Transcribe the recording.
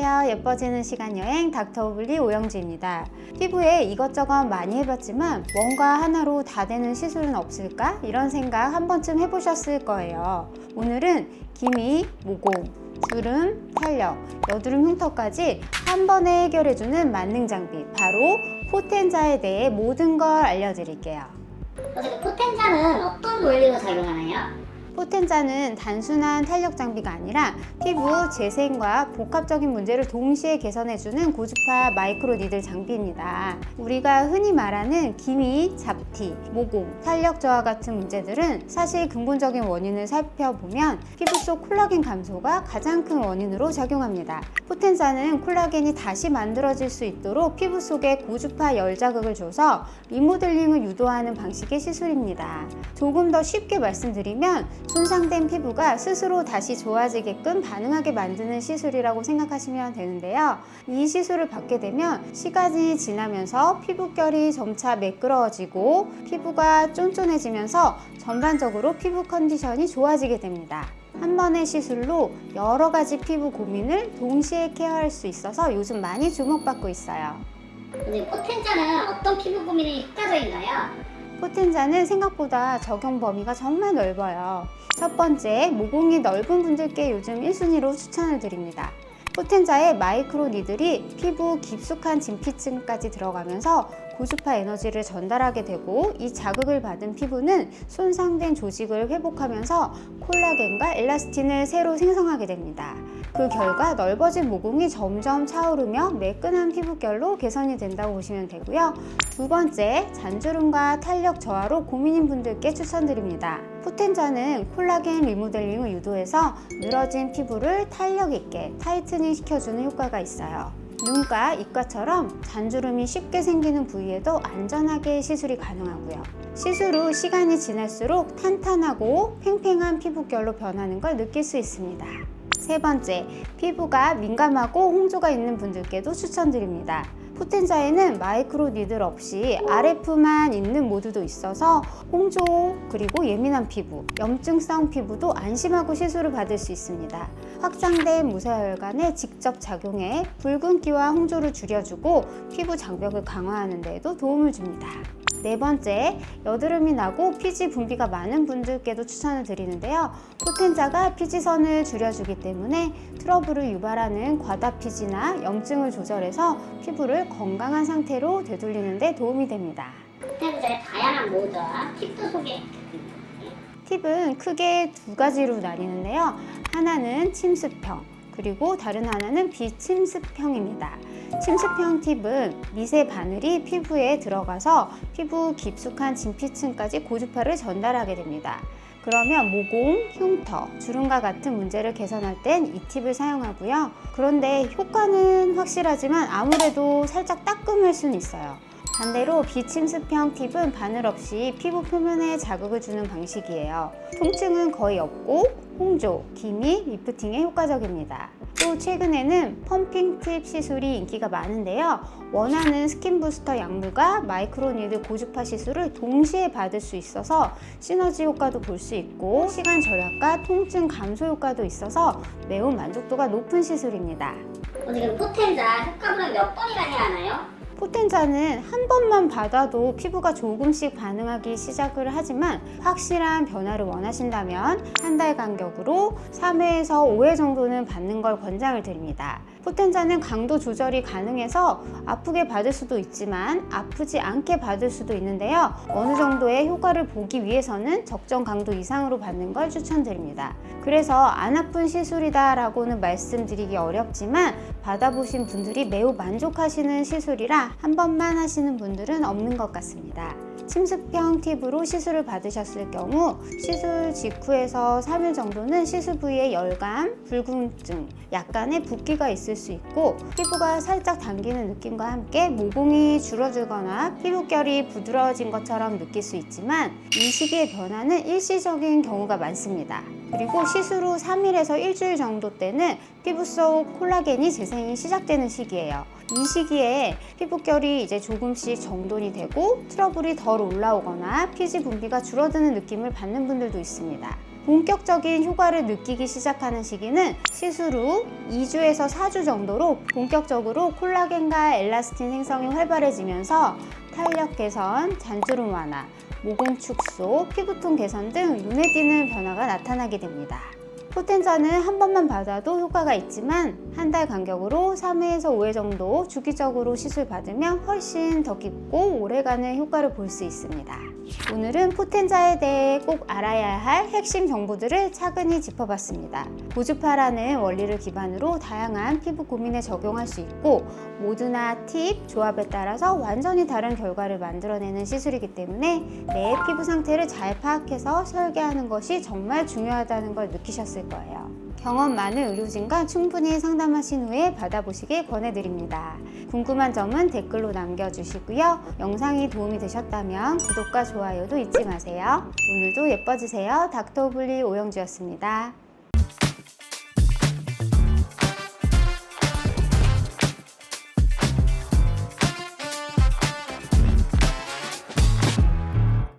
안녕하세요. 예뻐지는 시간 여행 닥터오블리 오영주입니다. 피부에 이것저것 많이 해봤지만 뭔가 하나로 다 되는 시술은 없을까? 이런 생각 한 번쯤 해보셨을 거예요. 오늘은 기미, 모공, 주름, 탄력, 여드름 흉터까지 한 번에 해결해주는 만능 장비, 바로 포텐자에 대해 모든 걸 알려드릴게요. 포텐자는 어떤 원리로 작용하나요? 포텐자는 단순한 탄력 장비가 아니라 피부 재생과 복합적인 문제를 동시에 개선해주는 고주파 마이크로 니들 장비입니다. 우리가 흔히 말하는 기미, 잡티, 모공, 탄력 저하 같은 문제들은 사실 근본적인 원인을 살펴보면 피부 속 콜라겐 감소가 가장 큰 원인으로 작용합니다. 포텐자는 콜라겐이 다시 만들어질 수 있도록 피부 속에 고주파 열 자극을 줘서 리모델링을 유도하는 방식의 시술입니다. 조금 더 쉽게 말씀드리면 손상된 피부가 스스로 다시 좋아지게끔 반응하게 만드는 시술이라고 생각하시면 되는데요. 이 시술을 받게 되면 시간이 지나면서 피부결이 점차 매끄러워지고 피부가 쫀쫀해지면서 전반적으로 피부 컨디션이 좋아지게 됩니다. 한 번의 시술로 여러 가지 피부 고민을 동시에 케어할 수 있어서 요즘 많이 주목받고 있어요. 포텐자는 어떤 피부 고민에 효과적인가요? 포텐자는 생각보다 적용 범위가 정말 넓어요. 첫 번째, 모공이 넓은 분들께 요즘 1순위로 추천을 드립니다. 포텐자의 마이크로 니들이 피부 깊숙한 진피층까지 들어가면서 고주파 에너지를 전달하게 되고, 이 자극을 받은 피부는 손상된 조직을 회복하면서 콜라겐과 엘라스틴을 새로 생성하게 됩니다. 그 결과 넓어진 모공이 점점 차오르며 매끈한 피부결로 개선이 된다고 보시면 되고요. 두 번째, 잔주름과 탄력 저하로 고민인 분들께 추천드립니다. 포텐자는 콜라겐 리모델링을 유도해서 늘어진 피부를 탄력 있게 타이트닝 시켜주는 효과가 있어요. 눈가, 입가처럼 잔주름이 쉽게 생기는 부위에도 안전하게 시술이 가능하고요. 시술 후 시간이 지날수록 탄탄하고 팽팽한 피부결로 변하는 걸 느낄 수 있습니다. 세 번째, 피부가 민감하고 홍조가 있는 분들께도 추천드립니다. 포텐자에는 마이크로 니들 없이 RF만 있는 모드도 있어서 홍조, 그리고 예민한 피부, 염증성 피부도 안심하고 시술을 받을 수 있습니다. 확장된 무사혈관에 직접 작용해 붉은기와 홍조를 줄여주고 피부 장벽을 강화하는 데에도 도움을 줍니다. 네 번째, 여드름이 나고 피지 분비가 많은 분들께도 추천을 드리는데요. 포텐자가 피지선을 줄여주기 때문에 트러블을 유발하는 과다 피지나 염증을 조절해서 피부를 건강한 상태로 되돌리는 데 도움이 됩니다. 포텐자의 다양한 모드와 팁도 소개해 주세요. 팁은 크게 두 가지로 나뉘는데요. 하나는 침습형, 그리고 다른 하나는 비침습형입니다. 침습형 팁은 미세 바늘이 피부에 들어가서 피부 깊숙한 진피층까지 고주파를 전달하게 됩니다. 그러면 모공, 흉터, 주름과 같은 문제를 개선할 땐 이 팁을 사용하고요. 그런데 효과는 확실하지만 아무래도 살짝 따끔할 수는 있어요. 반대로 비침습형 팁은 바늘 없이 피부 표면에 자극을 주는 방식이에요. 통증은 거의 없고 홍조, 기미, 리프팅에 효과적입니다. 또 최근에는 펌핑 팁 시술이 인기가 많은데요. 원하는 스킨 부스터 약물과 마이크로 니들 고주파 시술을 동시에 받을 수 있어서 시너지 효과도 볼 수 있고, 시간 절약과 통증 감소 효과도 있어서 매우 만족도가 높은 시술입니다. 지금 포텐자 효과보다 몇 번이나 해야 하나요? 포텐자는 한 번만 받아도 피부가 조금씩 반응하기 시작을 하지만, 확실한 변화를 원하신다면 한 달 간격으로 3회에서 5회 정도는 받는 걸 권장을 드립니다. 포텐자는 강도 조절이 가능해서 아프게 받을 수도 있지만 아프지 않게 받을 수도 있는데요. 어느 정도의 효과를 보기 위해서는 적정 강도 이상으로 받는 걸 추천드립니다. 그래서 안 아픈 시술이다 라고는 말씀드리기 어렵지만 받아보신 분들이 매우 만족하시는 시술이라 한 번만 하시는 분들은 없는 것 같습니다. 침습형 팁으로 시술을 받으셨을 경우 시술 직후에서 3일 정도는 시술 부위에 열감, 불균증, 약간의 붓기가 있을 수 있고, 피부가 살짝 당기는 느낌과 함께 모공이 줄어들거나 피부결이 부드러워진 것처럼 느낄 수 있지만, 이 시기의 변화는 일시적인 경우가 많습니다. 그리고 시술 후 3일에서 일주일 정도 때는 피부 속 콜라겐이 재생이 시작되는 시기예요. 이 시기에 피부결이 이제 조금씩 정돈이 되고 트러블이 덜 올라오거나 피지 분비가 줄어드는 느낌을 받는 분들도 있습니다. 본격적인 효과를 느끼기 시작하는 시기는 시술 후 2주에서 4주 정도로 본격적으로 콜라겐과 엘라스틴 생성이 활발해지면서 탄력 개선, 잔주름 완화, 모공 축소, 피부톤 개선 등 눈에 띄는 변화가 나타나게 됩니다. 포텐자는 한 번만 받아도 효과가 있지만 한 달 간격으로 3회에서 5회 정도 주기적으로 시술 받으면 훨씬 더 깊고 오래가는 효과를 볼 수 있습니다. 오늘은 포텐자에 대해 꼭 알아야 할 핵심 정보들을 차근히 짚어봤습니다. 고주파라는 원리를 기반으로 다양한 피부 고민에 적용할 수 있고 모드나 팁, 조합에 따라서 완전히 다른 결과를 만들어내는 시술이기 때문에 내 피부 상태를 잘 파악해서 설계하는 것이 정말 중요하다는 걸 느끼셨을 거예요. 경험 많은 의료진과 충분히 상담하신 후에 받아보시길 권해드립니다. 궁금한 점은 댓글로 남겨주시고요. 영상이 도움이 되셨다면 구독과 좋아요도 잊지 마세요. 오늘도 예뻐지세요. 닥터 오블리 오영주였습니다.